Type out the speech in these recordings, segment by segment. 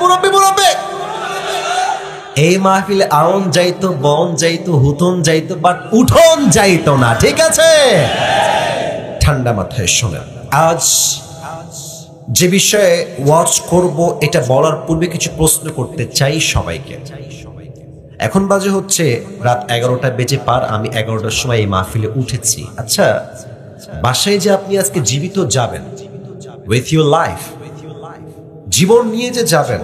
মুরব্বি মুরব্বি, এই মাহফিলে আউন যাইতো, বন যাইতো, হুতন যাইতো, বাট উঠোন যাইতো না। ঠিক আছে, ঠান্ডা মাথায় শোনেন। আজ যে বিষয়ে ওয়াচ করব এটা বলার পূর্বে কিছু প্রশ্ন করতে চাই সবাইকে। এখন বাজে হচ্ছে রাত 11টা বেজে পার। আমি 11টার সময় এই মাহফিলে উঠেছি। আচ্ছা, বাসায় যে আপনি আজকে জীবিত যাবেন, উইথ ইউর লাইফ, জীবন নিয়ে যে যাবেন,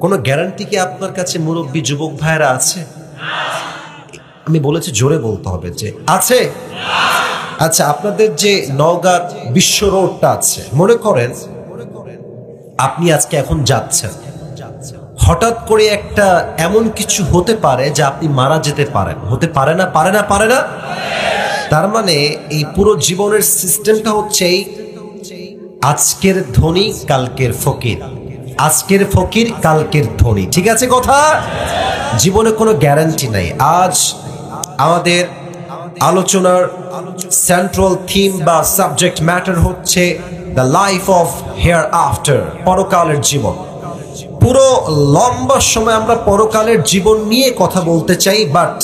কোনো গ্যারান্টি কি আপনার কাছে মুরব্বী যুবক ভাইরা আছে? আমি বলেছি জোরে বলতে হবে যে আছে। আচ্ছা, আপনাদের যে নওগাঁ বিশ্ব রোডটা আছে, মনে করেন আপনি আজকে এখন যাচ্ছেন, হঠাৎ করে একটা এমন কিছু হতে পারে যে আপনি মারা যেতে পারেন। হতে পারে না? পারে না? পারে না? তার মানে এই পুরো জীবনের সিস্টেমটা হচ্ছে আজকের ধনী কালকের ফকির, আজকের ফকির কালকের ধনী। ঠিক আছে কথা? জীবনে কোনো গ্যারান্টি নাই। আজ আমাদের আলোচনার সেন্ট্রাল থিম বা সাবজেক্ট ম্যাটার হচ্ছে the life of hair after, পরকালের জীবন। পুরো লম্বা সময় আমরা পরকালের জীবন নিয়ে কথা বলতে চাই, বাট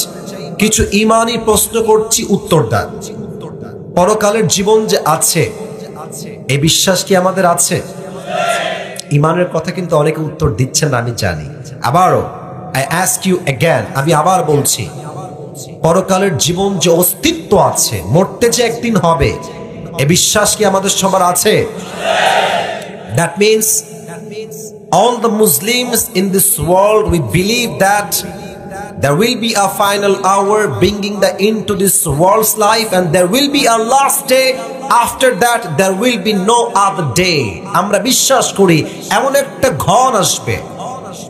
কিছু ইমানি প্রশ্ন করছি, উত্তর দেন। পরকালের জীবন যে আছে, এই বিশ্বাস কি আমাদের আছে? ইমানের কথা কিন্তু অনেকে উত্তর দিচ্ছেন না, আমি জানি। আবারও আই আস্ক ইউ অ্যাগেন, আমি আবার বলছি, পরকালের জীবন যে অস্তিত্ব আছে, মরতে যে একদিন হবে, এ বিশ্বাস কি আমাদের সবার আছে? That means all the Muslims in this world, we believe that there will be a final hour bringing the end to this world's life, and there will be a last day. After that there will be no other day. আমরা বিশ্বাস করি এমন একটা ক্ষণ আসবে,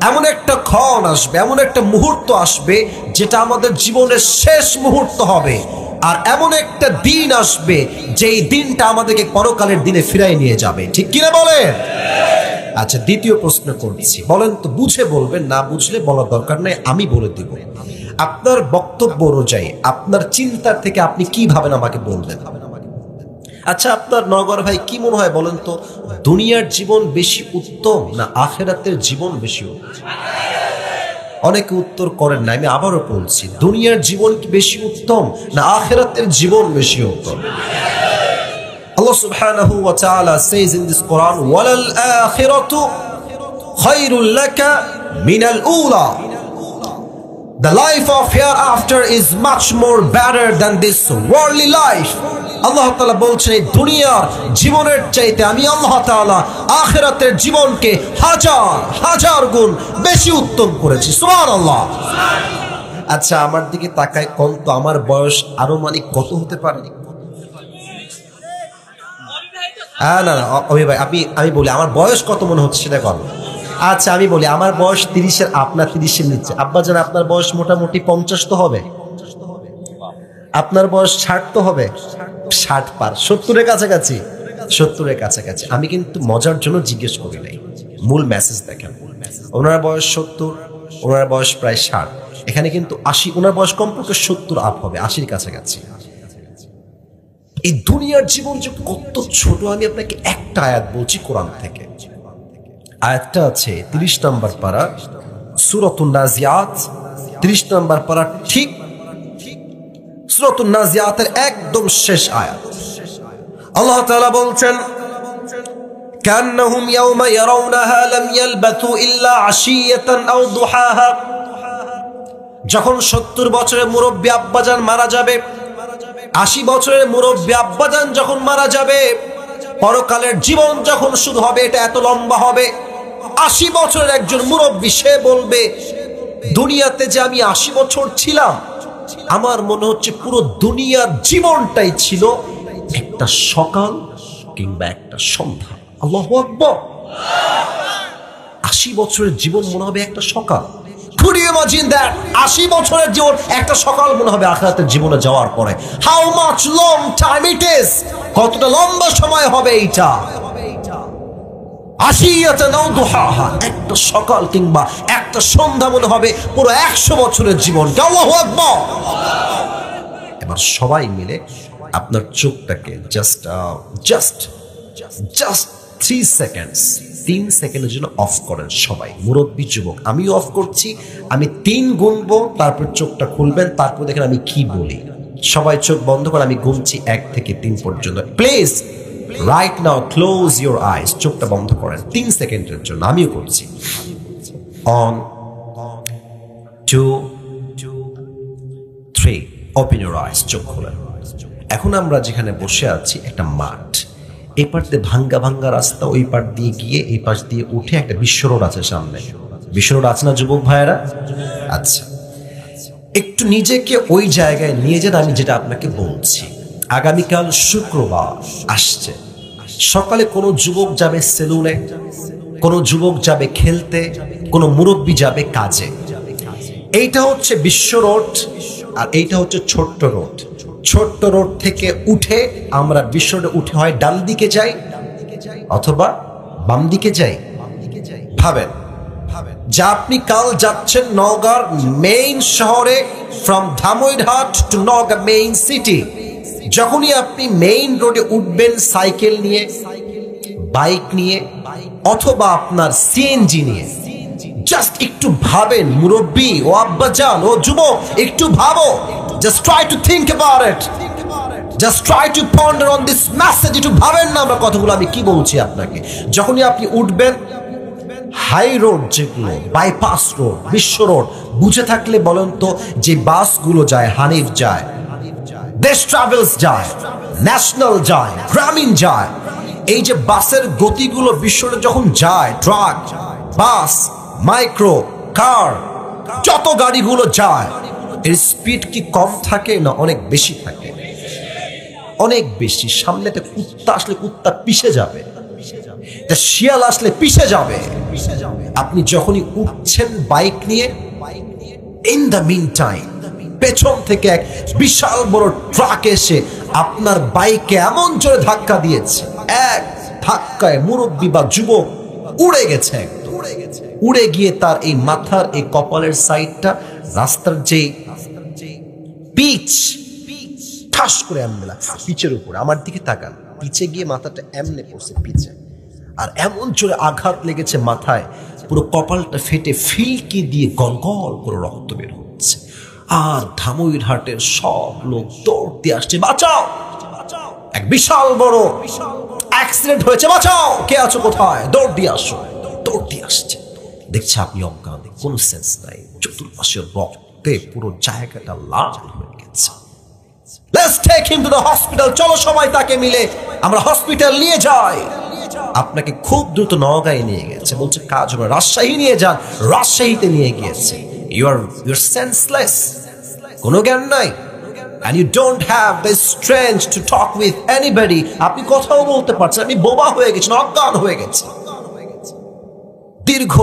এমন একটা ক্ষণ আসবে, এমন একটা মুহূর্ত আসবে যেটা আমাদের জীবনের শেষ মুহূর্ত হবে, আর এমন একটা দিন আসবে যেই দিনটা আমাদেরকে পরকালের দিনে ফিরাই নিয়ে যাবে। ঠিক কিনা বলেন? আচ্ছা, দ্বিতীয় প্রশ্ন করছি, বলেন তো, বুঝে বলবেন, না বুঝলে বলার দরকার নেই, আমি বলে দিব। আপনার বক্তব্য অনুযায়ী, আপনার চিন্তার থেকে আপনি কি ভাবেন আমাকে বলবেন। আচ্ছা, আপনার নগর ভাই কি মনে হয় বলেন তো, দুনিয়ার জীবন বেশি উত্তম না আখিরাতের জীবন বেশি উত্তম? অনেকে উত্তর করেন না, আমি আবারও বলছি, দুনিয়ার জীবন কি বেশি উত্তম না আখিরাতের জীবন বেশি উত্তম? Allah subhanahu wa ta'ala says in this Quran, وَلَلْ آخِرَةُ خَيْرٌ لَكَ مِنَ الْأُولَى. The life of hereafter is much more better than this worldly life. আল্লাহ তাআলা বলছেন, এই দুনিয়ার জীবনের চাইতে আমি আল্লাহ তাআলা আখিরাতের জীবনকে হাজার হাজার গুণ বেশি উত্তম করেছি। সুবহানাল্লাহ। আচ্ছা, আমার দিকে তাকায় কোন তো, আমার বয়স আনুমানিক কত হতে পারে? না না অভি ভাই, আমি বলি আমার বয়স কত মনে হচ্ছে সেটা কর। আচ্ছা, আমি বলি আমার বয়স 30-এর, আপনার 30-এর নিচে। আব্বাজান, আপনার বয়স মোটামুটি 50 তো হবে, আপনার বয়স 60 তো হবে, 60 পার, 70-এর কাছাকাছি, 70-এর কাছাকাছি। আমি কিন্তু মজার জন্য জিজ্ঞেস করি নাই, মূল মেসেজ দেখেন। ওনার বয়স 70, ওনার বয়স প্রায় 60, এখানে কিন্তু 80, ওনার বয়স কমপক্ষে 70 আপ হবে, 80-এর কাছাকাছি। এই দুনিয়ার জীবন যে কত ছোট, আমি আপনাকে একটা আয়াত বলছি কোরআন থেকে। আয়াতটা আছে 30 নম্বর পারা, সূরাতুন নাজিয়াত, 30 নম্বর পারা, ঠিক সূরাতুন নাজিয়াতের একদম শেষ আয়াত। আল্লাহ তাআলা বলছেন, কান্নাহুম ইয়াওমা ইয়ারাউনাহা লাম ইয়ালবাথু ইল্লা আশিয়াতান আও দুহাহা। যখন 70 বছরের মুরব্বী আব্বাজান মারা যাবে, 80 বছরের মুরব্বী আব্বাজান যখন মারা যাবে, পরকালের জীবন যখন শুরু হবে, এটা এত লম্বা হবে। 80 বছরের একজন মুরব্বী, সে বলবে, দুনিয়াতে যে আমি 80 বছর ছিলাম, আমার মনে হচ্ছে পুরো দুনিয়ার জীবনটাই ছিল একটা সকাল কিংবা একটা সন্ধ্যা। আল্লাহু আকবার। 80 বছরের জীবন মনে হবে একটা সকাল। Could you imagine that? 80 বছরের জীবন একটা সকাল মনে হবে আখিরাতের জীবনে যাওয়ার পরে। How much long time it is? কতটা লম্বা সময় হবে এইটা। আশিয়াতান আও দুহাহা, একটা সকাল কিংবা একটা সন্ধ্যা মনে হবে পুরো 100 বছরের জীবন। আল্লাহু আকবার। এবার সবাই মিলে আপনার চোখটাকে জাস্ট 3 সেকেন্ডস 3 সেকেন্ডের জন্য অফ করেন সবাই, মুরব্বী যুবক আমিও অফ করছি, আমি 3 গুনবো, তারপর চোখটা খুলবেন, তারপর দেখেন আমি কি বলি। সবাই চোখ বন্ধ করে, আমি গুনছি 1 থেকে 3 পর্যন্ত। Please right now close your eyes, চোখটা বন্ধ করেন 3 সেকেন্ডের জন্য, আমিও করছি। অন 2 3 ওপেন ইউর আইস, চোখ খোলেন। এখন আমরা যেখানে বসে আছি একটা মাঠ, এই পাশ দিয়ে ভাঙ্গা ভাঙ্গা রাস্তা, ওই পাশ দিয়ে গিয়ে এই পাশ দিয়ে উঠে একটা বিশ্ব রোড আছে সামনে। বিশ্ব রোড আছে না যুবক ভাইয়েরা? আচ্ছা, একটু নিজেকে ওই জায়গায় নিয়ে যান। আমি যেটা আপনাকে বলছি, আগামীকাল শুক্রবার আসছে, সকালে কোনো যুবক যাবে সেলুনে, কোনো যুবক যাবে খেলতে, কোনো মুরব্বী যাবে কাজে। এইটা হচ্ছে বিশ্ব রোড, আর এইটা হচ্ছে ছোট্ট রোড। ছোট্ট রোড থেকে উঠে আমরা বিশ্ব রোডে উঠে হয় ডান দিকে যাই অথবা বাম দিকে যাই। ভাবেন যা আপনি কাল যাচ্ছেন নওগাঁর মেইন শহরে, from Dhamoirhat to Naogaon main city. যখনই আপনি মেইন রোডে উঠবেন সাইকেল নিয়ে, বাইক নিয়ে অথবা আপনার সিএনজি নিয়ে, জাস্ট একটু ভাবেন মুরব্বী ও আব্বাজান ও যুবক, একটু ভাবো। Just try to think about it. Just try to ponder on this message. একটু ভাবেন না আমরা কথাগুলো আমি কি বলছি আপনাকে। যখনই আপনি উঠবেন হাই রোড, যেগুলো বাইপাস রোড, বিশ্ব রোড বুঝে থাকলে বলেন তো, যে বাসগুলো যায়, হানিফ যায়, দেশ ট্রাভেলস যায়, ন্যাশনাল যায়, গ্রামীণ যায়, এই যে বাসের গতিগুলো বিশ্ব রোডে যখন যায়, ট্রাক, বাস, মাইক্রো, কার, যত গাড়িগুলো যায়, এর স্পিড কি কম থাকে না অনেক বেশি থাকে? অনেক বেশি। সামনেতে কুত্তা আসলে কুত্তা পিষে যাবে, শিয়াল আসলে পিষে যাবে। আপনি যখনই উঠছেন বাইক নিয়ে, ইন দ্য মিন টাইম পেছন থেকে এক বিশাল বড় ট্রাক এসে আপনার বাইকে এমন জোরে ধাক্কা দিয়েছে, এক ধাক্কায় মুরব্বী বা যুবক উড়ে গেছে, উড়ে গিয়ে তার এই মাথার এই কপালের সাইডটা রাস্তার যে পিচ, ঠাস করে এমনে লাগছে পিচের উপরে। আমার দিকে তাকান, পিচে গিয়ে মাথাটা এমনে পড়ছে পিচে, আর এমন জোরে আঘাত লেগেছে মাথায়, পুরো কপালটা ফেটে ফিলকি দিয়ে গলগল করে রক্ত বের হচ্ছে। আর ধামইরহাটের সব লোক দৌড় দিয়ে আসছে, বাঁচাও, এক বিশাল বড় অ্যাক্সিডেন্ট হয়েছে, বাঁচাও, কে আছো কোথায়, দৌড় দিয়ে আসো। দৌড় দিয়ে আসছে, দেখছে আপনি অজ্ঞান, কোনো সেন্স নাই, চতুর্পাশে রক্তে পুরো জায়গাটা লাল হয়ে গেছে। Let's take him to the hospital. চলো সবাই তাকে মিলে আমরা হসপিটাল নিয়ে যাই। আপনাকে খুব দ্রুত নওগাঁয় নিয়ে গেছে, বলছে কাজ হবে, রাজশাহী নিয়ে যান, রাজশাহীতে নিয়ে গিয়েছে। You're senseless, কোনো জ্ঞান নাই, and you don't have the strength to talk with anybody. আপনি কথাও বলতে পারছেন, আপনি বোবা হয়ে গেছেন, অজ্ঞান হয়ে গেছেন। দীর্ঘ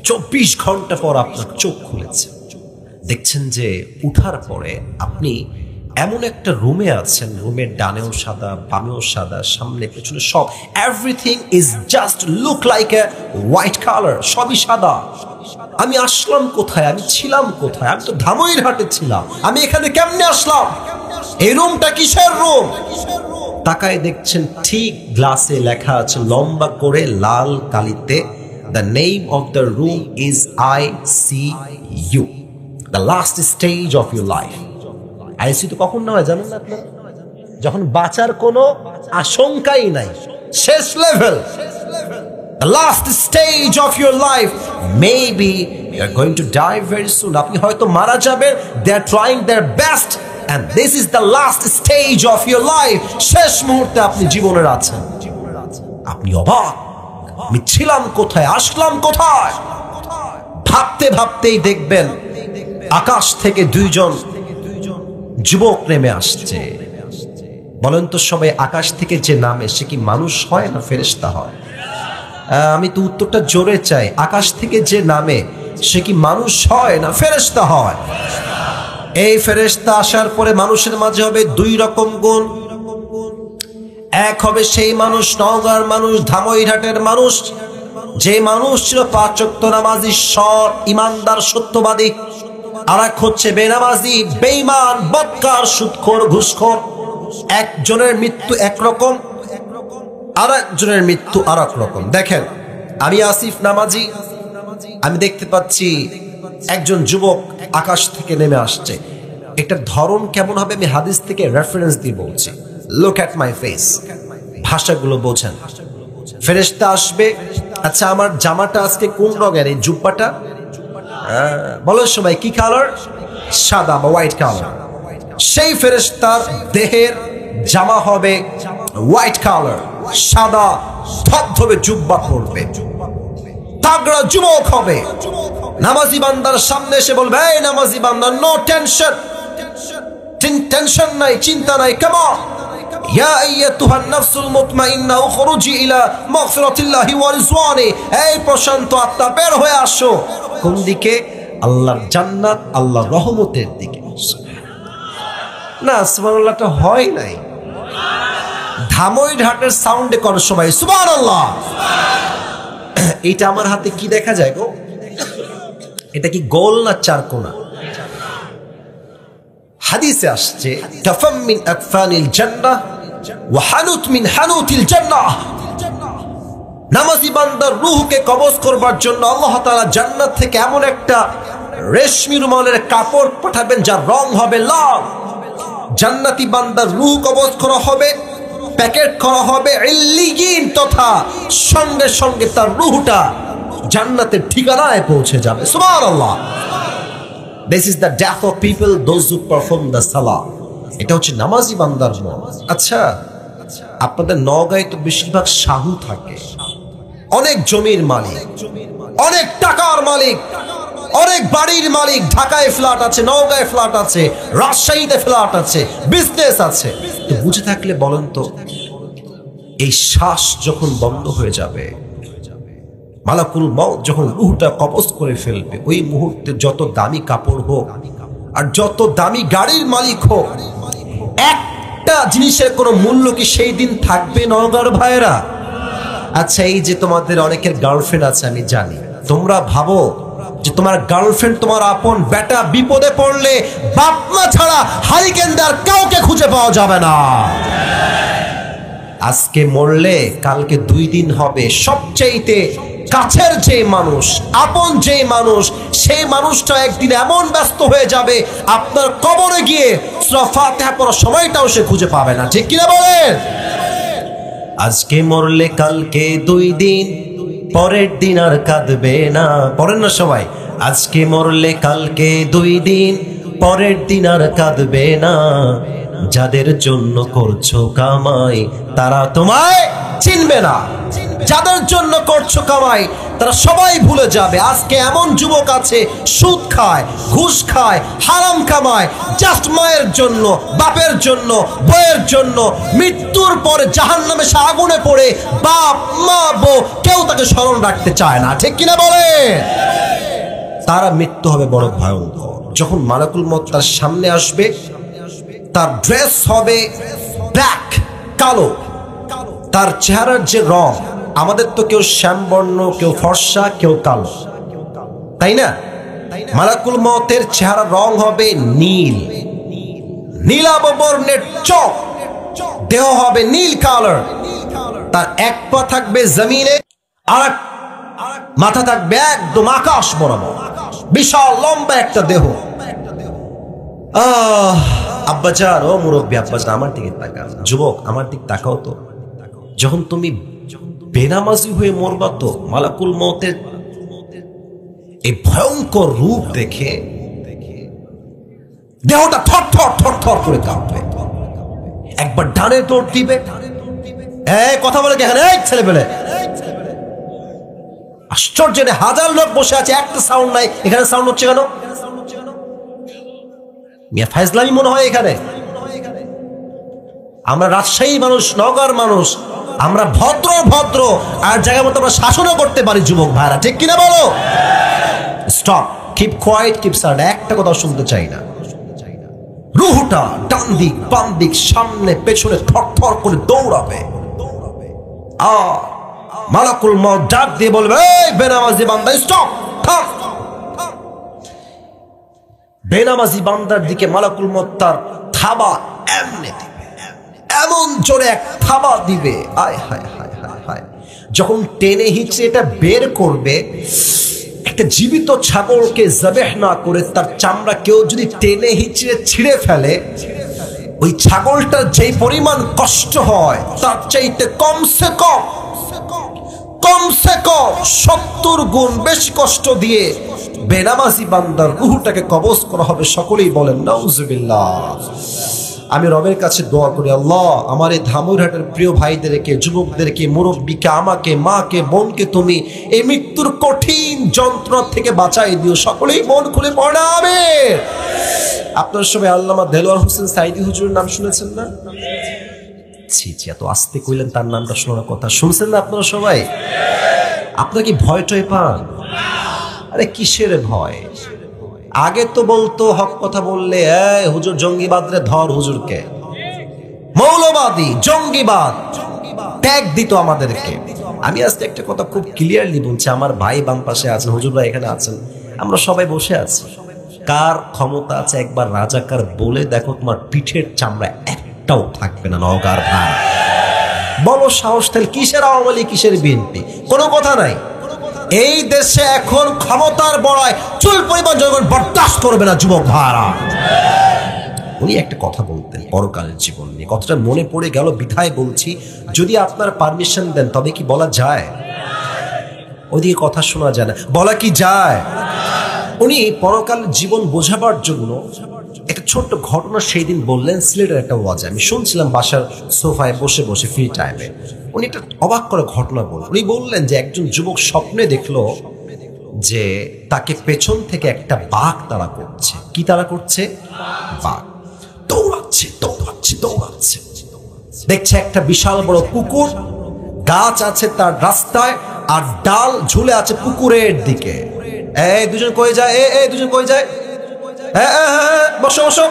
24 ঘন্টা পর আপনার চোখ খুলেছে, দেখছেন যে উঠার পরে আপনি এমন একটা রুমে আছেন, রুমের ডানেও সাদা, বামেও সাদা, সামনে পেছনে সব, everything is just look like a white colour, সবই সাদা। আমি আসলাম কোথায়, আমি ছিলাম কোথায়? আমি তো ধামইরহাটে ছিলাম, আমি এখানে কেমনে আসলাম? এই রুমটা কিসের রুম? তাকায় দেখছেন ঠিক গ্লাসে লেখা আছে লম্বা করে লাল কালিতে, the name of the room is ICU, the last stage of your life. ICU তো কখন না হয় জানেন না আপনারা? যখন বাঁচার কোনো আশঙ্কাই নাই, শেষ level, the last stage of your life. Maybe you are going to die very soon. আপনি হয়তো মারা যাবেন, they are trying their best, and this is the last stage of your life. শেষ মুহূর্তে আপনি জীবনের আছেন, আপনি অবাক, আমি ছিলাম কোথায়, আসলাম কোথায়? ভাবতে ভাবতেই দেখবেন আকাশ থেকে 2 জন যুবক নেমে আসছে। বলেন তো সবাই, আকাশ থেকে যে নামে সে কি মানুষ হয় না ফেরেশতা হয়? আমি তো উত্তরটা জোরে চাই, আকাশ থেকে যে নামে সে কি মানুষ হয় না ফেরেশতা হয়? এই ফেরেশতা আসার পরে মানুষের মাঝে হবে 2 রকম গুণ। এক হবে সেই মানুষ, নওগাঁর মানুষ, ধামইরহাটের মানুষ, যে মানুষ ছিল 5 ওয়াক্ত নামাজি, সৎ, ইমানদার, সত্যবাদী। আর এক হচ্ছে বেনামাজি, বেঈমান, বদকার, সুদখোর, ঘুষখোর। একজনের মৃত্যু একরকম, আর একজনের মৃত্যু আর এক রকম। দেখেন, আমি আসিফ নামাজি, আমি দেখতে পাচ্ছি একজন যুবক আকাশ থেকে নেমে আসছে। একটা ধরন কেমন হবে আমি হাদিস থেকে রেফারেন্স দিয়ে বলছি। লুক অ্যাট মাই ফেস, ভাষাগুলো বোঝেন। ফেরেশতা আসবে, আচ্ছা আমার জামাটা আজকে কোন রঙের, এই জুব্বাটা বলো সবাই কি কালার, সাদা বা হোয়াইট কালার। সেই ফেরেশতার দেহের জামা হবে হোয়াইট কালার, সাদা ধবধবে জুব্বা পরবে, তাগড়া যুবক হবে। নামাজি বান্দার সামনে এসে বলবে, এই নামাজি বান্দা, নো টেনশন, টেনশন নাই, চিন্তা নাই, কাম অন ইয়া আইয়াতুহান নাফসুল মুতমাইন্না উখরুজি ইলা মাগফিরাতিল্লাহি ওয়া রিজওয়ানি। এই প্রশান্ত আত্মা, বের হয়ে আসো কোন দিকে? আল্লাহর জান্নাত, আল্লাহর রহমতের দিকে। না, সুবহানাল্লাহটা হয় নাই। ধামই ঢাটের সাউন্ডে করো সবাই সুবহানাল্লাহ। এইটা আমার হাতে কি দেখা যায় গো? এটা কি গোল না চারকোনা? হাদিসে আসছে, কাফাম মিন আকফানিল জান্নাহ ওয়া হানুত মিন হানুতিল জান্নাহ। নামাজি বান্দার রূহকে কবজ করবার জন্য আল্লাহ তাআলা জান্নাত থেকে এমন একটা রেশমি রুমালের কাপড় পাঠাবেন যার রং হবে লাল। জান্নাতি বান্দার রূহ কবজ করা হবে, প্যাকেট করা হবে ইল্লিয়িন, তথা সঙ্গে সঙ্গে তার রূহটা জান্নাতের ঠিকানায় পৌঁছে যাবে। সুবহানাল্লাহ। This is the death of people, those who perform the salah. এটা হচ্ছে নামাজি বান্দার মত। আচ্ছা, আপনাদের নওগাঁয় তো বেশিরভাগ সাহু থাকে, অনেক জমির মালিক, অনেক টাকার মালিক, অনেক বাড়ির মালিক। ঢাকায় ফ্ল্যাট আছে, নওগাঁয় ফ্ল্যাট আছে, রাজশাহীতে ফ্ল্যাট আছে, বিজনেস আছে। তো বুঝে থাকলে বলেন তো, এই শ্বাস যখন বন্ধ হয়ে যাবে, মালাকুল মউত যখন রূহটা কবজ করে ফেলবে, ওই মুহূর্তে যত দামি কাপড় হোক আর যত দামি গাড়ির মালিক হোক, একটা জিনিসের কোনো মূল্য কি সেই দিন থাকবে নওগাঁর ভাইয়েরা? আচ্ছা, এই যে তোমাদের অনেকের গার্লফ্রেন্ড আছে, আমি জানি তোমরা ভাবো যে তোমার গার্লফ্রেন্ড তোমার আপন, বেটা বিপদে পড়লে বাপ মা ছাড়া হারিকেন দেওয়ার কাউকে খুঁজে পাওয়া যাবে না। আজকে মরলে কালকে 2 দিন হবে। সবচাইতে কাছের যে মানুষ, আপন যে মানুষ, সেই মানুষটা একদিন এমন ব্যস্ত হয়ে যাবে, আপনার কবরে গিয়ে সূরা ফাতিহা পড়ার সময়টাও সে খুঁজে পাবে না। ঠিক কিনা বলেন? আজকে মরলে কালকে 2 দিন, পরের দিন আর কাঁদবে না। পড়েন না সবাই, আজকে মরলে কালকে 2 দিন, পরের দিন আর কাঁদবে না। যাদের জন্য করছো কামাই তারা তোমায় চিনবে না, যাদের জন্য করছো কামাই তারা সবাই ভুলে যাবে। আজকে এমন যুবক আছে সুদ খায়, ঘুষ খায়, হারাম কামায়, জাস্ট মায়ের জন্য, বাপের জন্য, বউয়ের জন্য। মৃত্যুর পরে জাহান্নামে সে আগুনে পড়ে বাপ মা বউ কেউ তাকে স্মরণ রাখতে চায় না। ঠিক কিনা বলে? তারা মৃত্যু হবে বড় ভয়ঙ্কর। যখন মালাকুল মউত তার সামনে আসবে, তার ড্রেস হবে ব্ল্যাক, কালো। তার চেহারার যে রং, আমাদের তো কেউ শ্যামবর্ণ, কেউ ফর্সা, কেউ কালো, তাই না? মালাকুল মউতের চেহারার রং হবে নীল, নীলাভ বর্ণের চোখ, দেহ হবে নীল কালার। তার এক পা থাকবে জমিনে, আর মাথা থাকবে একদম আকাশ বরাবর, বিশাল লম্বা একটা দেহ। আব্বাজান, ও মুরব্বী আব্বাজান, আমার দিকে তাকাও। যুবক, আমার দিকে তাকাও তো। যখন তুমি বেনামাজি হয়ে মরবা, তো মালাকুল মউতের এই ভয়ঙ্কর রূপ দেখে দেহটা থর থর থর থর করে কাঁপবে। একবার ডানে দৌড় দিবে, কথা বলে কেন ছেলে পেলে? আশ্চর্য, 1000 লোক বসে আছে, একটা সাউন্ড নাই, এখানে সাউন্ড হচ্ছে কেন? মিয়া ফাইজলামি মনে হয় এখানে। আমরা রাজশাহী মানুষ, নওগাঁর মানুষ, আমরা ভদ্র ভদ্র, আর জায়গা মতো আমরা শাসনও করতে পারি যুবক ভাইরা। ঠিক কিনা বলো? Stop, keep quiet, keep silent. একটা কথা শুনতে চাই না। রূহটা ডান দিক বাম দিক সামনে পেছনে থর থর করে দৌড়াবে। আর মালাকুল মউত ডাক দিয়ে বলবে, এই বেনামাজি বান্দা, স্টপ, থাম। বেনামাজি বান্দার দিকে মালাকুল মউত তার থাবা এমনি দিবে, এমন জোরে এক থাবা দিবে, আয় হায় হায় হায় হায়, যখন টেনে হিচড়ে এটা বের করবে, একটা জীবিত ছাগলকে জবেহ না করে তার চামড়া কেউ যদি টেনে হিচড়ে ছিঁড়ে ফেলে, ওই ছাগলটার যেই পরিমাণ কষ্ট হয় তার চাইতে কমসে কম 70 গুণ বেশি কষ্ট দিয়ে বেনামাজি বান্দার রূহটাকে কবজ করা হবে। সকলেই বলেন নাউজুবিল্লাহ। আমি রবের কাছে দোয়া করি, আল্লাহ আমার এই ধামুরহাটের প্রিয় ভাইদেরকে, যুবকদেরকে, মুরব্বীকে, আমাকে, মাকে, বোনকে তুমি এই মৃত্যুর কঠিন যন্ত্রণা থেকে বাঁচাই দিও। সকলেই মন খুলে পড়া আমিন। আপনার সবাই আল্লামা দেলোয়ার হোসেন সাইদি হুজুরের নাম শুনেছেন না? ছি ছি, এত আস্তে কইলেন, তার নামটা শোনার কথা শুনছেন না আপনারা সবাই? আপনারা কি ভয় টয় পান? আরে কিসের ভয়? আগে তো বলতো হক কথা বললে, এই হুজুর জঙ্গিবাদ রে ধর, হুজুরকে মৌলবাদী জঙ্গিবাদ ট্যাগ দিত আমাদেরকে। আমি আজকে একটা কথা খুব ক্লিয়ারলি বলছি, আমার ভাই বাম পাশে আছেন, হুজুররা এখানে আছেন, আমরা সবাই বসে আছি। কার ক্ষমতা আছে একবার রাজাকার বলে দেখো, তোমার পিঠের চামড়া একটাও থাকবে না। নওগাঁর ভাই বলো সাহস, তাহলে কিসের আওয়ামী লীগ, কিসের বিএনপি? কোনো কথা নাই। এই দেশে এখন ক্ষমতার বড়ায় চুল পরিমাণ জনগণ বরদাস্ত করবে না যুবক ভাইরা। উনি একটা কথা বলতেন পরকালের জীবন নিয়ে, কথাটা মনে পড়ে গেল, বিধায় বলছি। যদি আপনার পারমিশন দেন তবে কি বলা যায়? ওইদিকে কথা শোনা যায় না, বলা কি যায়? উনি পরকালের জীবন বোঝাবার জন্য একটা ছোট্ট ঘটনা সেই দিন বললেন সিলেটের একটা ওয়াজে। আমি শুনছিলাম বাসার সোফায় বসে বসে ফ্রি টাইমে। উনি একটা অবাক করে ঘটনা বললেন। উনি বললেন যে একজন যুবক স্বপ্নে দেখলো যে তাকে পেছন থেকে একটা বাঘ তাড়া করছে। কি তাড়া করছে? বাঘ। দৌড়াচ্ছে দৌড়াচ্ছে দৌড়াচ্ছে, দেখছে একটা বিশাল বড় পুকুর, গাছ আছে তার রাস্তায়, আর ডাল ঝুলে আছে পুকুরের দিকে। এই দুজন কই যায়? এই দুজন কই যায়? বসো বসো।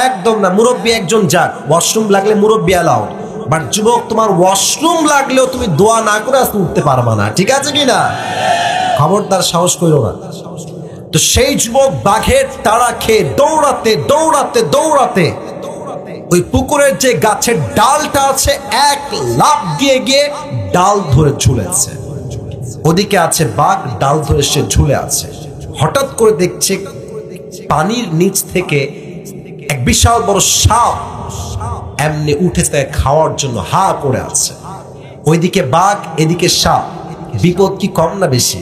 একদম না, মুরব্বী একজন যাক, ওয়াশরুম লাগলে মুরব্বী অ্যালাউড, বাট যুবক তোমার ওয়াশরুম লাগলেও তুমি দোয়া না করে আজকে উঠতে পারবা না, ঠিক আছে কিনা? খবরদার সাহস করো না। তো সেই যুবক বাঘের তাড়া খেয়ে দৌড়াতে দৌড়াতে দৌড়াতে ওই পুকুরের যে গাছের ডালটা আছে, এক লাফ দিয়ে গিয়ে ডাল ধরে ঝুলেছে। ওদিকে আছে বাঘ, ডাল ধরে সে ঝুলে আছে। হঠাৎ করে দেখছে পানির নিচ থেকে এক বিশাল বড় সাপ এমনি উঠেছে তাকে খাওয়ার জন্য, হা করে আছে। ওইদিকে বাঘ, এদিকে সাপ। বিপদ কি কম না বেশি?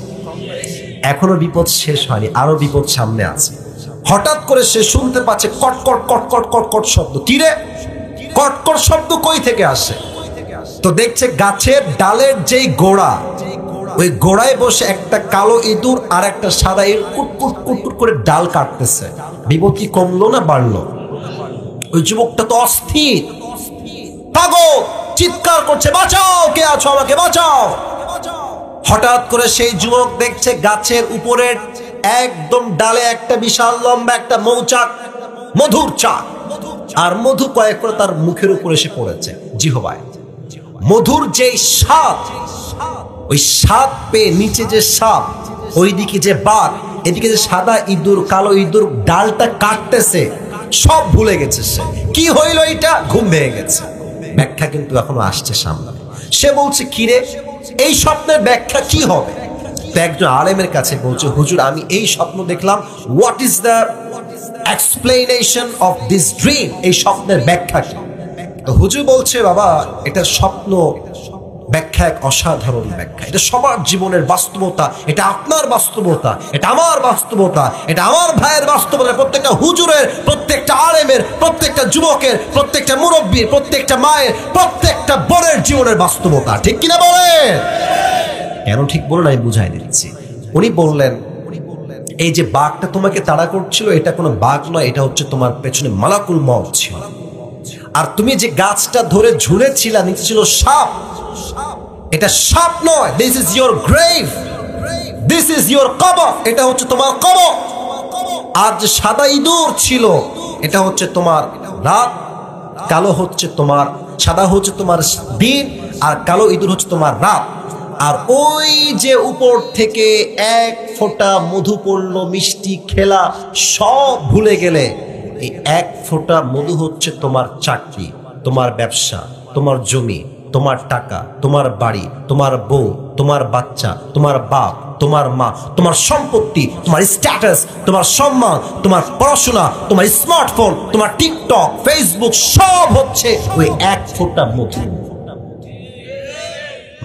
এখনো বিপদ শেষ হয়নি, আরো বিপদ সামনে আছে। হঠাৎ করে সে শুনতে পাচ্ছে কটকট কটকট কটকট শব্দ। কি রে? কটকট শব্দ কই থেকে আসে? তো দেখছে গাছের ডালের যেই গোড়া, ওই গোড়ায় বসে একটা কালো ইঁদুর আর একটা সাদা ইঁদুর কুটকুট কুটকুট করে ডাল কাটতেছে। বিপদ কি কমলো না বাড়লো? ওই যুবকটা তো অস্থির, পাগল, চিৎকার করছে, বাঁচাও, কে আছো, আমাকে বাঁচাও। হঠাৎ করে সেই যুবক দেখছে গাছের উপরের একদম ডালে একটা বিশাল লম্বা একটা মৌচাক, মধুর চাক, আর মধু কয়েক করে তার মুখের উপর এসে পড়েছে জিহ্বায়। মধুর যেই স্বাদ, ওই স্বাদ পেয়ে নিচে যে সাপ, ওইদিকে যে বাঘ, এদিকে যে সাদা ইঁদুর, কালো ইঁদুর ডালটা কাটতেছে, সব ভুলে গেছে সে। কি হইল এটা? ঘুম ভেঙে গেছে। ব্যাখ্যা কিন্তু এখনো আসছে সামনে। সে বলছে কিরে, এই স্বপ্নের ব্যাখ্যা কি হবে? তো একজন আলেমের কাছে বলছে, হুজুর আমি এই স্বপ্ন দেখলাম, what is the explanation of this dream? এই স্বপ্নের ব্যাখ্যা কি? তো হুজুর বলছে, বাবা এটা স্বপ্ন ব্যাখ্যা এক অসাধারণ ব্যাখ্যা। এটা সবার জীবনের বাস্তবতা, এটা আপনার বাস্তবতা, এটা আমার বাস্তবতা, এটা আমার ভাইয়ের বাস্তবতা, প্রত্যেকটা হুজুরের, প্রত্যেকটা আলেমের, প্রত্যেকটা যুবকের, প্রত্যেকটা মুরব্বীর, প্রত্যেকটা মায়ের, প্রত্যেকটা বোনের জীবনের বাস্তবতা। ঠিক কিনা বলেন? কেন ঠিক বলুন, আমি বুঝাই দিচ্ছি। উনি বললেন, এই যে বাঘটা তোমাকে তাড়া করছিল, এটা কোনো বাঘ নয়, এটা হচ্ছে তোমার পেছনে মালাকুল মউত ছিল। আর তুমি যে গাছটা ধরে ঝুলেছিলা, নিচে ছিল সাপ। এটা সাপ নয়, this is your grave, this is your কবর, এটা হচ্ছে তোমার কবর। আর যে সাদা ইঁদুর ছিল, এটা হচ্ছে তোমার রাত, কালো হচ্ছে তোমার, সাদা হচ্ছে তোমার দিন, আর কালো ইঁদুর হচ্ছে তোমার রাত। আর ওই যে উপর থেকে এক ফোঁটা মধু পড়লো, মিষ্টি খেলা, সব ভুলে গেলে এই এক ফোঁটা মধু হচ্ছে তোমার চাকরি, তোমার ব্যবসা, তোমার জমি, তোমার টাকা, তোমার বাড়ি, তোমার বউ, তোমার বাচ্চা, তোমার বাপ, তোমার মা, তোমার সম্পত্তি, তোমার স্ট্যাটাস, তোমার সম্মান, তোমার পড়াশোনা, তোমার স্মার্টফোন, তোমার টিকটক, ফেসবুক সব হচ্ছে ওই এক ফোঁটা মধু।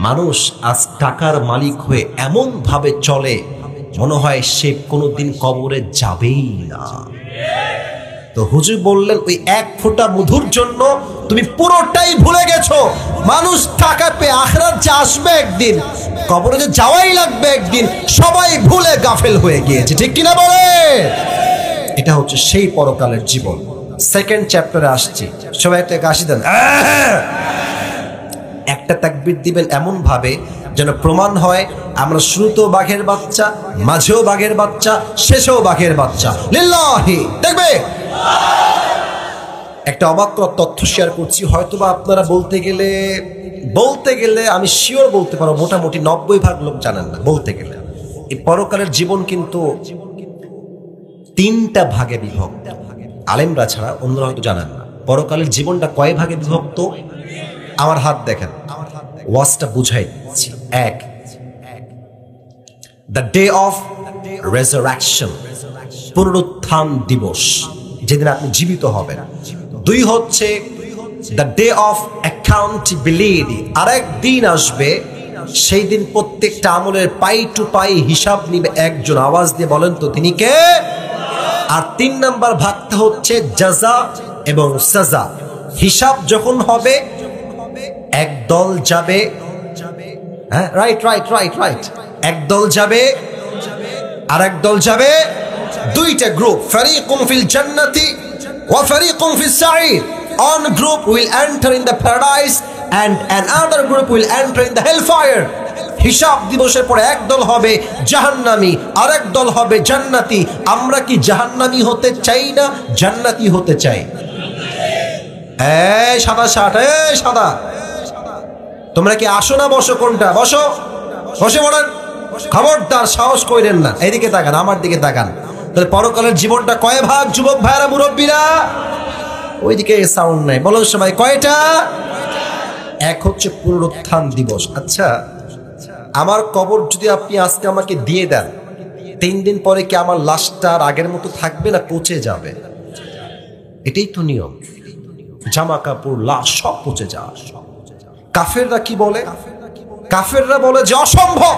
মানুষ আজ টাকার মালিক হয়ে এমন ভাবে চলে মনে হয় সে কোনোদিন কবরে যাবেই না। তো হুজুর বললেন ওই এক ফোঁটা মধুর জন্য তুমি পুরোটাই ভুলে গেছো। মানুষ টাকা পেয়ে আখিরাত যে আসবে একদিন, কবরে যে যাওয়াই লাগবে একদিন, সবাই ভুলে গাফেল হয়ে গিয়েছে, ঠিক কিনা বলে? এটা হচ্ছে সেই পরকালের জীবন। সেকেন্ড চ্যাপ্টারে আসছি, সবাই একটা কাশি দেন, একটা তাকবীর দিবেন এমন ভাবে যেন প্রমাণ হয় আমরা শুরুতেও বাঘের বাচ্চা, মাঝেও বাঘের বাচ্চা, শেষেও বাঘের বাচ্চা। লিল্লাহি দেখবে একটা অবাক তথ্য শেয়ার করছি, হয়তোবা আপনারা বলতে গেলে আমি শিওর বলতে পারবো মোটামুটি 90% লোক জানেন না। বলতে গেলে এই পরকালের জীবন কিন্তু 3টা ভাগে বিভক্ত, আলেমরা ছাড়া অন্যরা হয়তো জানেন না। পরকালের জীবনটা কয় ভাগে বিভক্ত? আমার হাত দেখেন, ওয়াজটা বুঝাই দিচ্ছি। 1, দ্য ডে অফ রেজারেকশন, পুনরুত্থান দিবস, যেদিন আপনি জীবিত হবেন। 2 হচ্ছে দ্য ডে অফ অ্যাকাউন্টেবিলিটি, আরেক দিন আসবে, সেই দিন প্রত্যেকটা আমলের পাই টু পাই হিসাব নিবে একজন। আওয়াজ দিয়ে বলেন তো তিনি কে? আর 3 নাম্বার ভাগটা হচ্ছে জাযা এবং সাজা। হিসাব যখন হবে এক দল যাবে, হ্যাঁ রাইট, এক দল যাবে আর এক দল যাবে, 2টা গ্রুপ, ফারিকুম ফিল জান্নাতি ওয়া ফারিকুম ফিস সাঈর। One group will enter in the paradise and another group will enter in the hellfire. হিসাব দিবসের পরে এক দল হবে জাহান্নামী, আরেক দল হবে জান্নাতি। আমরা কি জাহান্নামী হতে চাই না জান্নাতি হতে চাই? এই সাদা শার্ট, এই সাদা, তোমরা কি আসো না বসো? কোনটা? বসো, বসে বলেন, খবরদার সাহস কইরেন না। এইদিকে তাকান, আমার দিকে তাকান। তাহলে পরকালের জীবনটা কয় ভাগ যুবক ভাইরা, মুরব্বীরা? ওইদিকে সাউন্ড নাই, বলো সবাই কয়টা? 1 হচ্ছে পুনরুত্থান দিবস। আচ্ছা, আমার কবর যদি আপনি আজকে আমাকে দিয়ে দেন, 3 দিন পরে কি আমার লাশটা আর আগের মতো থাকবে না পচে যাবে? এটাই তো নিয়ম। জামা কাপড় লাশ সব পচে যাওয়া। কাফেররা কি বলে? কাফেররা বলে যে অসম্ভব,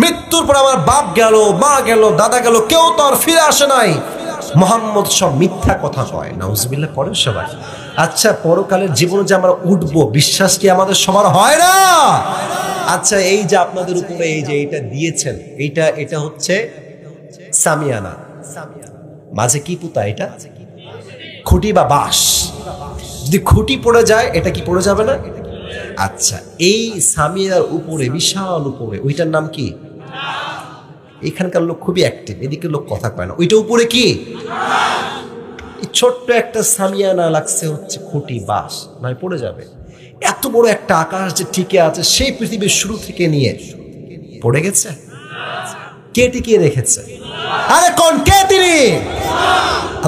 মৃত্যুর পর আমার বাপ গেল, মা গেল, দাদা গেল, কেউ তো আর ফিরে আসে নাই। মুহাম্মদ সব মিথ্যা কথা কয়। নাউজুবিল্লাহ পড়ে সবাই। আচ্ছা, পরকালের জীবনে যে আমরা উঠবো, বিশ্বাস কি আমাদের সবার হয় না? আচ্ছা, এই যে আপনাদের উপরে এই যে এটা দিয়েছেন, এটা হচ্ছে সামিয়ানা, মাঝে কি পুতা? এটা খুঁটি বা বাঁশ। যদি খুঁটি পড়ে যায়, এটা কি পড়ে যাবে না? আচ্ছা, এই সামিয়ার উপরে, বিশাল উপরে, ওইটার নাম কি? এখানকার লোক খুবই অ্যাক্টিভ, এদিকে লোক কথা কয় না। ওইটা উপরে কি? ছোট্ট একটা সামিয়ানা লাগছে হচ্ছে খুঁটি, বাঁশ, নয় পড়ে যাবে। এত বড় একটা আকাশ যে টিকে আছে, সেই পৃথিবীর শুরু থেকে নিয়ে পড়ে গেছে। কে টিকিয়ে রেখেছে? আরে কোন কে? তিনি।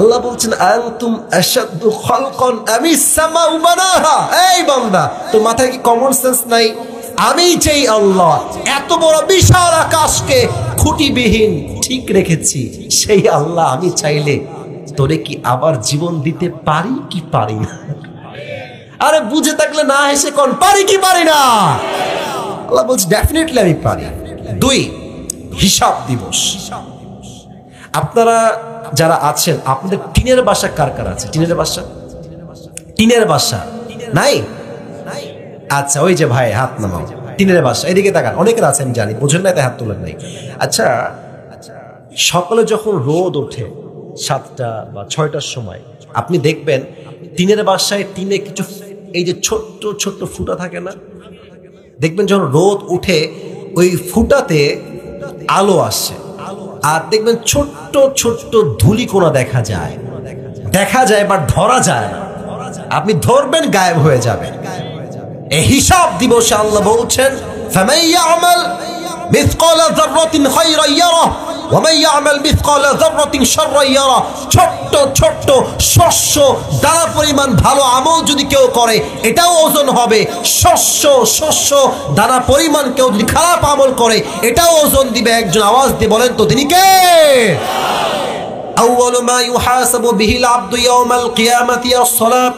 আল্লাহ বলছেন আনতুম আশাদ্দু খালকান আমিস সামাউ বানাহা। এই বান্দা, তোর মাথায় কি কমন সেন্স নাই? আমি যেই আল্লাহ এত বড় বিশাল আকাশকে খুঁটিবিহীন ঠিক রেখেছি, সেই আল্লাহ আমি চাইলে তোরে কি আবার জীবন দিতে পারি কি পারি না? আরে বুঝে থাকলে না হেসে কোন পারি কি পারি না? আল্লাহ বলছে ডেফিনেটলি আমি পারি। 2, হিসাব দিবস। আপনারা যারা আছেন, আপনাদের টিনের বাসা কার কার আছে? টিনের বাসা? টিনের বাসা নাই? আচ্ছা, ওই যে ভাই হাত নামাও। টিনের বাসা, এদিকে তাকান। অনেকের আছেন জানি, বোঝেন না তাই হাত তোলেন নাই। আচ্ছা, সকালে যখন রোদ ওঠে 7টা বা 6টার সময়, আপনি দেখবেন টিনের বাসায় টিনে কিছু এই যে ছোট্ট ছোট্ট ফুটা থাকে না? দেখবেন যখন রোদ উঠে ওই ফুটাতে আলো আসে, আর দেখবেন ছোট্ট ছোট্ট ধূলিকণা দেখা যায় বাট ধরা যায় না। আপনি ধরবেন, গায়েব হয়ে যাবে। এই হিসাব দিবসে আল্লাহ বলছেন ফামান ইয়ামাল মিসকালা যাররাতিন খায়রান ইয়ারাহ ওয়ামান ইয়ামাল মিসকালা যাররাতিন শাররান ইয়ারা, ছোট্ট ছোট্ট শস্য দানা পরিমাণ ভালো আমল যদি কেউ করে এটাও ওজন হবে। শস্য দানা পরিমাণ কেউ যদি খারাপ আমল করে এটাও ওজন দিবে। একজন আওয়াজ দিয়ে বলেন তো তিনি কে? আউয়ালু মা ইউহাসাবু বিহিল আবদু ইয়াউমাল কিয়ামাতি আস-সালাত।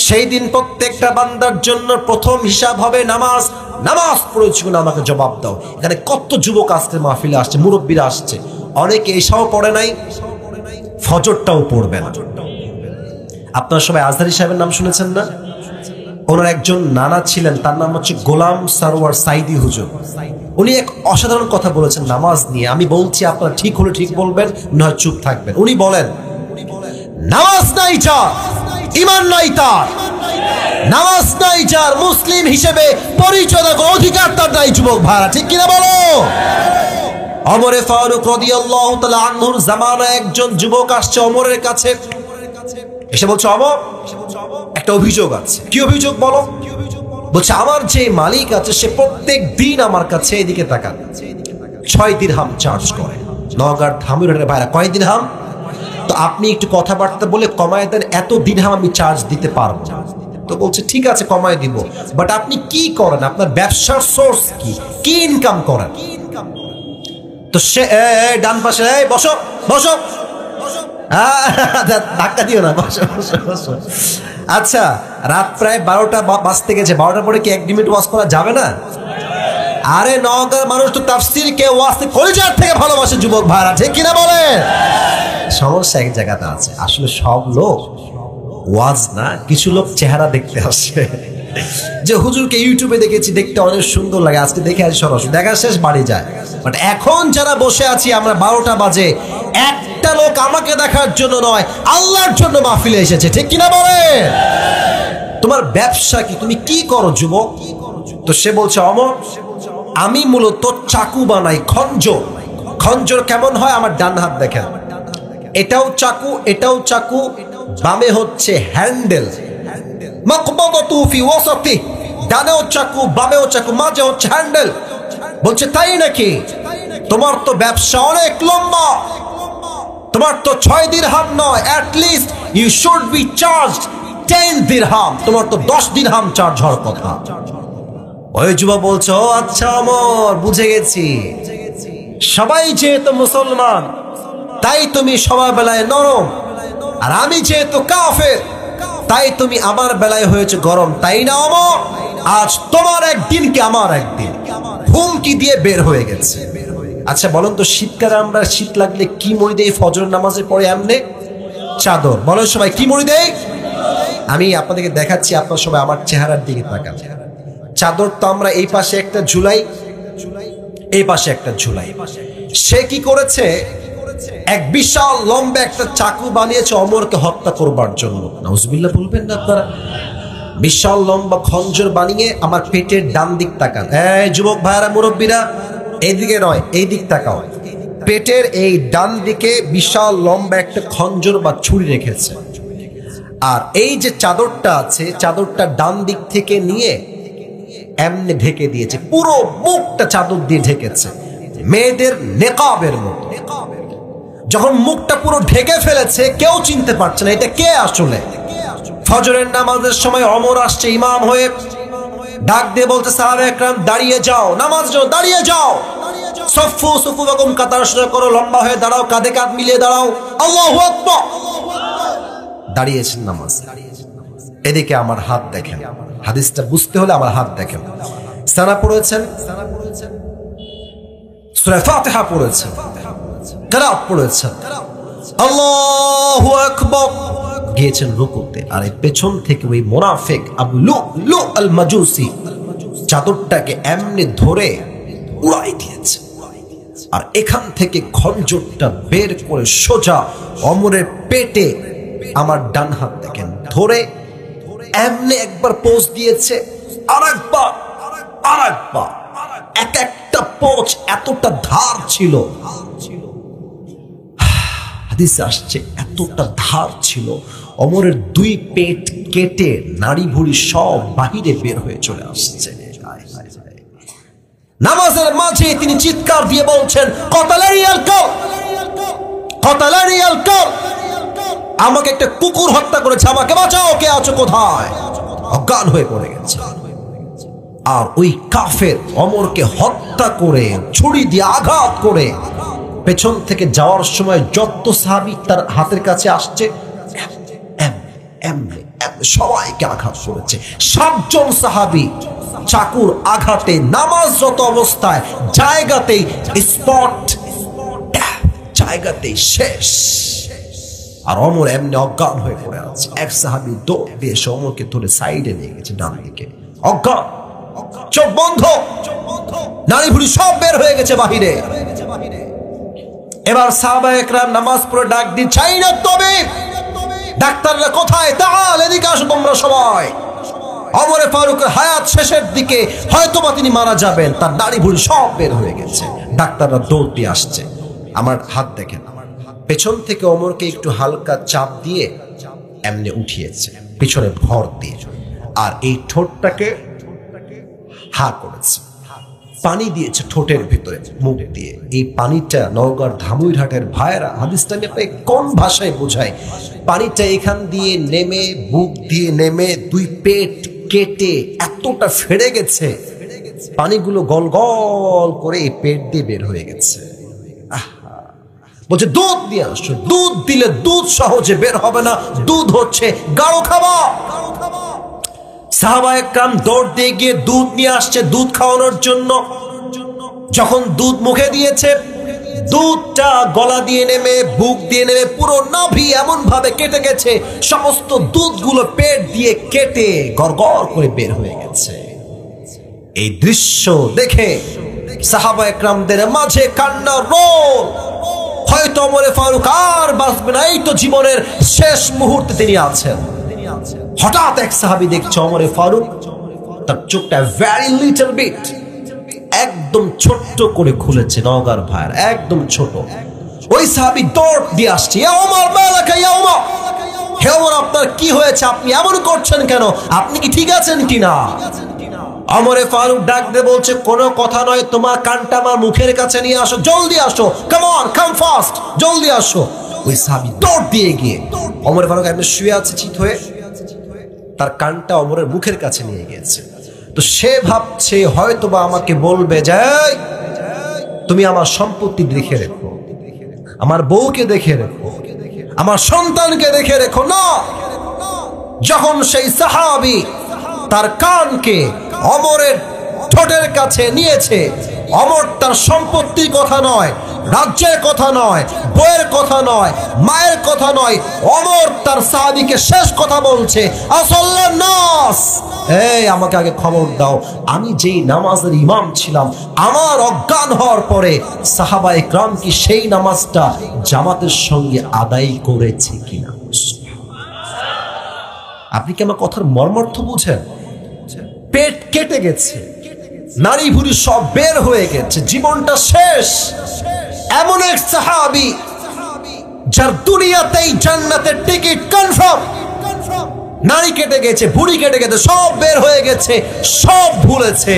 সেই দিন প্রত্যেকটা বান্দার জন্য প্রথম হিসাব হবে নামাজ। নামাজ পড়েছি না আমাকে জবাব দাও। এখানে কত যুবক আসছে, মাহফিলে আসছে, মুরব্বীরা আসছে, অনেকে এসাও পড়ে নাই, ফজরটাও পড়বে না। আপনারা সবাই আজহারী সাহেবের নাম শুনেছেন না? ওনার একজন নানা ছিলেন, তার নাম হচ্ছে গোলাম সারোয়ার সাইদি হুজুর। উনি এক অসাধারণ কথা বলেছেন নামাজ নিয়ে। আমি বলছি, আপনারা ঠিক হলে ঠিক বলবেন, নয় চুপ থাকবেন। উনি বলেন, নামাজ নাই যার, ঈমান নাই তার, নামাজ নাই যার, মুসলিম হিসেবে পরিচয় দেওয়ার অধিকার তার নাই। যুবক ভাইরা ঠিক কিনা বলো? ওমরে ফারুক রাদিয়াল্লাহু তাআলা আনহুর জামানায় একজন যুবক আসছে ওমরের কাছে, এসে বলছে, ওমর একটা অভিযোগ আছে। কি অভিযোগ বলো? বলছে, আমার যে মালিক আছে সে প্রত্যেক দিন আমার কাছে এদিকে তাকান 6 দিরহাম চার্জ করে। নওগাঁর ধামুরের ভাইরা, কয় দিরহাম? তো আপনি একটু কথাবার্তা বলে কমায় দেন, এত দিরহাম আমি চার্জ দিতে পারবো। তো বলছে, ঠিক আছে কমায় দিব, বাট আপনি কি করেন? আপনার ব্যবসার সোর্স কি? কি ইনকাম করেন? তো সে ডান পাশে, বসো বসো, ধাক্কা দিও না, বসো বসো বসো। আচ্ছা, রাত প্রায় 12টা বাজতে গেছে, 12টার পরে কি 1 মিনিট ওয়াজ করা যাবে না? আরে নওগাঁর মানুষ তো তাফসীর কে ওয়াজ কলিজার থেকে ভালোবাসে যুবক ভাইরা, ঠিক কিনা বলেন? সমস্যা এক জায়গাতে আছে, আসলে সব লোক ওয়াজ না, কিছু লোক চেহারা দেখতে আসে। যে হুজুরকে ইউটিউবে দেখেছি, দেখতে অনেক সুন্দর লাগে, আজকে দেখে আসি, সরাসরি দেখা শেষ বাড়ি যায়। বাট এখন যারা বসে আছি আমরা, 12টা বাজে, একটা লোক আমাকে দেখার জন্য নয়, আল্লাহর জন্য মাহফিলে এসেছে, ঠিক কিনা বলেন? তোমার ব্যবসা কি? তুমি কি করো যুবক? তো সে বলছে, অমর আমি মূলত চাকু বানাই, খঞ্জর। খঞ্জর কেমন হয়? আমার ডান হাত দেখেন, এটাও চাকু, এটাও চাকু, বামে হচ্ছে হ্যান্ডেল, মাকবাদাতু ফি ওয়াসাতি, ডানেও চাকু বামেও চাকু, মাঝে হচ্ছে হ্যান্ডেল। বলছে, তাই নাকি? তোমার তো ব্যবসা অনেক লম্বা, তোমার তো 6 দিরহাম নয়, at least you should be charged 10 dirham, তোমার তো 10 দিরহাম চার্জ হওয়ার কথা। ওই যুবক বলছে, ও আচ্ছা আমর, বুঝে গেছি, সবাই যেহেতু মুসলমান তাই তুমি সবার বেলায় নরম, আর আমি যেহেতু কাফের তাই তুমি আমার বেলায় হয়েছে গরম, তাই না আমর? আজ তোমার একদিন কি আমার একদিন, হুমকি দিয়ে বের হয়ে গেছে। আচ্ছা বলুন তো, শীতকালে আমরা শীত লাগলে কি মরি দেই? ফজর নামাজের পরে এমনে চাদর, বলো সবাই কি মরি দেই? আমি আপনাদেরকে দেখাচ্ছি, আপনারা সবাই আমার চেহারার দিকে তাকান। চাদর তো আমরা এই পাশে একটা ঝুলাই, এই পাশে একটা ঝুলাই। সে কি করেছে? এক বিশাল লম্বা একটা চাকু বানিয়েছে ওমরকে হত্যা করবার জন্য। নাউজুবিল্লাহ বলবেন না আপনারা? বিশাল লম্বা খঞ্জর বানিয়ে আমার পেটের ডান দিক তাকান। এই যুবক ভাইরা, মুরব্বীরা, এইদিকে নয়, এই দিক তাকাও। পেটের এই ডান দিকে বিশাল লম্বা একটা খঞ্জর বা ছুরি রেখেছে। আর এই যে চাদরটা আছে, চাদরটা ডান দিক থেকে নিয়ে এমনি ঢেকে দিয়েছে, পুরো মুখটা চাদর দিয়ে ঢেকেছে, মেয়েদের নেকাবের মতো। যখন মুখটা পুরো ঢেকে ফেলেছে, কেউ চিনতে পারছে না এটা কে আসলে। ফজরের নামাজের সময় ওমর আসছে ইমাম হয়ে, ডাক দিয়ে বলতে, সাহাবা একরাম দাঁড়িয়ে যাও, নামাজ যাও, দাঁড়িয়ে যাও, সফু সফু বেগম কাতার সোজা করো, লম্বা হয়ে দাঁড়াও, কাঁধে কাঁধ মিলিয়ে দাঁড়াও, আল্লাহু আকবার। দাঁড়িয়েছেন নামাজ। এদিকে আমার হাত দেখেন, হাদিসটা বুঝতে হলে আমার হাত দেখেন। সানা পড়েছেন, সূরা ফাতিহা পড়েছেন, কিরাত পড়েছেন, আল্লাহু আকবার, গিয়েছেন রুকুতে। আর এই পেছন থেকে ওই মুনাফিক আবু লুলু আল মাজুসি চাদরটাকে এমনি ধরে উড়াই দিয়েছে। আর এখান থেকে খঞ্জরটা বের করে সোজা ওমরের পেটে আমার ডান হাত দেখেন ধরে এমনি একবার পোজ দিয়েছে, আরেকবার, আরেকবার, এক একটা পোজ এতটা ধার ছিল, হাদিসে আসছে এতটা ধার ছিল, ওমরের 2 পেট কেটে নাড়ি ভুড়ি সব বাহিরে বের হয়ে চলে আসছে। নামাজের মাঝে তিনি চিৎকার দিয়ে বলছেন, আমাকে একটা কুকুর হত্যা করেছে, আমাকে বাঁচাও, কে আছো কোথায়? অজ্ঞান হয়ে পড়ে গেছে। আর ওই কাফের ওমরকে হত্যা করে ছুরি দিয়ে আঘাত করে পেছন থেকে যাওয়ার সময় যত সাহাবী তার হাতের কাছে আসছে সবাইকে আঘাত করেছে। 7 জন সাহাবী চাকুর আঘাতে নামাজরত অবস্থায় জায়গাতেই শেষ। আর ওমর এমনি অজ্ঞান হয়ে পড়ে আছে। এক সাহাবী দৌড় দিয়ে ওমরকে ধরে সাইডে নিয়ে গেছে, ডান দিকে, অজ্ঞান, চোখ বন্ধ, নারী ভুড়ি সব বের হয়ে গেছে বাহিরে। এবার সাহাবায়ে কেরাম নামাজ পড়ে ডাক দিয়ে, চাই না তবে ডাক্তাররা কোথায়, তাআল এদিকে আসো তোমরা সবাই। ওমর ফারুকের হায়াত শেষের দিকে, হয়তোবা তিনি মারা যাবেন, তার দাড়ি ভুড়ি সব বের হয়ে গেছে। ডাক্তাররা দৌড় দিয়ে আসছে। আমার হাত দেখেন, পেছন থেকে ওমরকে একটু হালকা চাপ দিয়ে এমনি উঠিয়েছে, পিছনে ভর দিয়ে, আর এই ঠোঁটটাকে হা করেছে, পানি দিয়েছে ঠোঁটের ভিতরে মুখ দিয়ে। এই পানিটা নওগাঁর ধামুইরহাটের ভাইয়েরা হাদিসটা নিয়ে কোন ভাষায় বোঝায়, পানিটা এখান দিয়ে নেমে বুক দিয়ে নেমে 2 পেট কেটে এতটা ফেড়ে গেছে, পানিগুলো গল গল করে এই পেট দিয়ে বের হয়ে গেছে। বলছে দুধ দিয়ে আসো, দুধ দিলে দুধ সহজে বের হবে না, দুধ হচ্ছে গাঢ় খাবার। সাহাবায়ে কেরাম দৌড় দিয়ে গিয়ে দুধ নিয়ে আসছে দুধ খাওয়ানোর জন্য। যখন দুধ মুখে দিয়েছে, দুধটা গলা দিয়ে নেমে বুক দিয়ে নেমে পুরো নাভি এমন ভাবে কেটে গেছে, সমস্ত দুধগুলো পেট দিয়ে কেটে গড়গড় করে বের হয়ে গেছে। এই দৃশ্য দেখে সাহাবায়ে কেরামদের মাঝে কান্নার রোল। হয়তো ওমর ফারুক আর বাঁচবে না, এই তো জীবনের শেষ মুহূর্তে তিনি আছেন। হঠাৎ এক সাহাবী দেখছে ওমর ফারুক তার চোখটা ভেরি লিটল বিট একদম ছোট্ট করে খুলেছে। নওগাঁর ভাইয়ের একদম ছোট। ওই সাহাবী দৌড় দিয়ে আসছে, ইয়া ওমর মালাকা, ইয়া ওমর, হে ওমর আপনার কি হয়েছে, আপনি এমন করছেন কেন, আপনি কি ঠিক আছেন কিনা? ওমর ফারুক ডাক দিয়ে বলছে, কোনো কথা নয়, তোমার কানটা আমার মুখের কাছে নিয়ে আসো, জলদি আসো, কাম অন, কাম ফাস্ট, জলদি আসো। ওই সাহাবী দৌড় দিয়ে গিয়ে ওমর ফারুক এমনি শুয়ে আছে চিত হয়ে, তার কানটা ওমরের মুখের কাছে নিয়ে গিয়েছে। তো সে ভাবছে হয়তোবা আমাকে বলবে যে তুমি আমার সম্পত্তি দেখে রেখো, আমার বউকে দেখে রেখো, আমার সন্তানকে দেখে রেখো। না, যখন সেই সাহাবী তার কানকে ওমরের ঠোঁটের কাছে নিয়েছে, ওমর তার সম্পত্তির কথা নয়, রাজ্যের কথা নয়, বইয়ের কথা নয়, মায়ের কথা নয়, ওমর তার সাহাবীকে শেষ কথা বলছে, আসল্লান নাস, এই আমাকে আগে খবর দাও, আমি যেই নামাজের ইমাম ছিলাম, আমার অজ্ঞান হওয়ার পরে সাহাবায়ে কেরাম কি সেই নামাজটা জামাতের সঙ্গে আদায় করেছে কিনা? আপনি কি আমার কথার মর্মার্থ বুঝেন? পেট কেটে গেছে, নারী ভুঁড়ি সব বের হয়ে গেছে, জীবনটা শেষ। এমন এক সাহাবী যার দুনিয়াতেই জান্নাতের টিকিট কনফার্ম, নারী কেটে গেছে, ভুঁড়ি কেটে গেছে, সব বের হয়ে গেছে, সব ভুলেছে,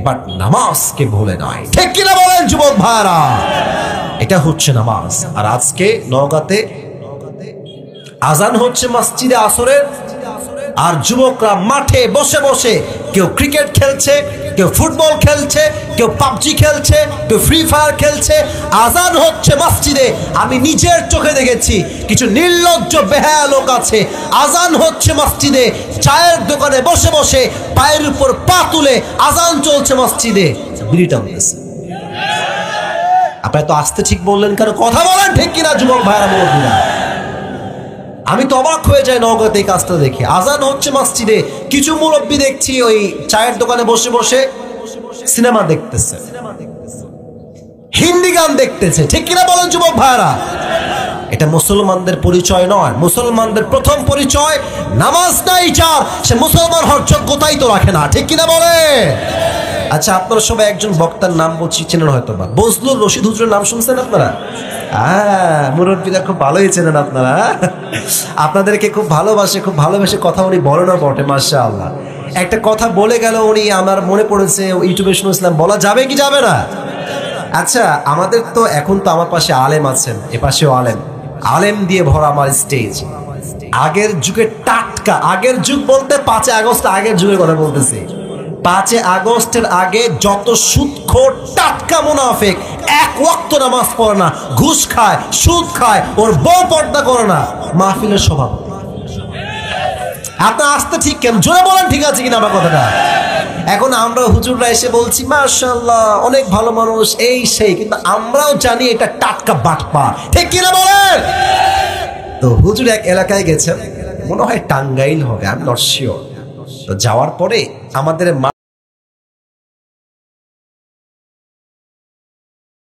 বাট নামাজকে ভুলে নাই। ঠিক কিনা বলেন যুবক ভাইরা? এটা হচ্ছে নামাজ। আর আজকে নওগাঁতে আজান হচ্ছে মসজিদে আসরের, আর যুবকরা মাঠে বসে বসে কেউ ক্রিকেট খেলছে, কেউ ফুটবল খেলছে, কেউ পাবজি খেলছে, কেউ ফ্রি ফায়ার খেলছে। আজান হচ্ছে মসজিদে, আমি নিজের চোখে দেখেছি কিছু নির্লজ্জ বেহায়া লোক আছে, আজান হচ্ছে মসজিদে, চায়ের দোকানে বসে বসে পায়ের উপর পা তুলে আজান চলছে মসজিদে, বিড়ি টানতেছে। আপনারা তো আসতে ঠিক বললেন কেন? কথা বলেন ঠিক কিনা যুবক ভাইরা বলবেন? আমি তো অবাক হয়ে যাই নওগাঁতে এই কাজটা দেখে। আজান হচ্ছে মসজিদে, কিছু মুরব্বী দেখছি ওই চায়ের দোকানে বসে বসে সিনেমা দেখতেছে, হিন্দি গান দেখতেছে। ঠিক কিনা বলেন যুবক ভাইরা? এটা মুসলমানদের পরিচয় নয়। মুসলমানদের প্রথম পরিচয় নামাজ নাই যার, সে মুসলমান হওয়ার যোগ্যতাই তো রাখে না। ঠিক কিনা বলে? আচ্ছা, আপনারা সবাই একজন বক্তার নাম বলছি, চেনেন হয়তো বা, বজলুর রশিদ হুজুরের নাম শুনছেন আপনারা? মুরব্বীরা খুব ভালোই চেনেন আপনারা, আপনাদেরকে খুব ভালোবাসে, খুব ভালোবেসে কথা উনি বলেনও বটে, মাশাআল্লাহ। একটা কথা বলে গেল উনি, আমার মনে পড়েছে ইউটিউবে শুনেছিলাম, বলা যাবে কি যাবে না? আচ্ছা, আমাদের তো এখন তো আমার পাশে আলেম আছেন, এ পাশেও আলেম, আলেম দিয়ে ভরা আমার স্টেজ। আগের যুগে টাটকা, আগের যুগ বলতে 5 আগস্ট আগের যুগের কথা বলতেছি। 5 আগস্টের আগে যত সুদখোর টাটকা মুনাফিক, এক ওয়াক্ত নামাজ পড়ে না, ঘুষ খায়, সুদ খায়, ওর বউ পর্দা করে না, মাহফিলের স্বভাব। আপনার আসতে ঠিক কেন, জোরে বলেন ঠিক আছে কিনা আমার কথাটা। এখন আমরা হুজুররা এসে বলছি মাশাআল্লাহ অনেক ভালো মানুষ, এই সেই, কিন্তু আমরাও জানি এটা টাটকা বাটপা, ঠিক কিনা বলেন? তো হুজুর এক এলাকায় গেছেন, মনে হয় টাঙ্গাইল হবে, আমি নট শিওর। তো যাওয়ার পরে আমাদের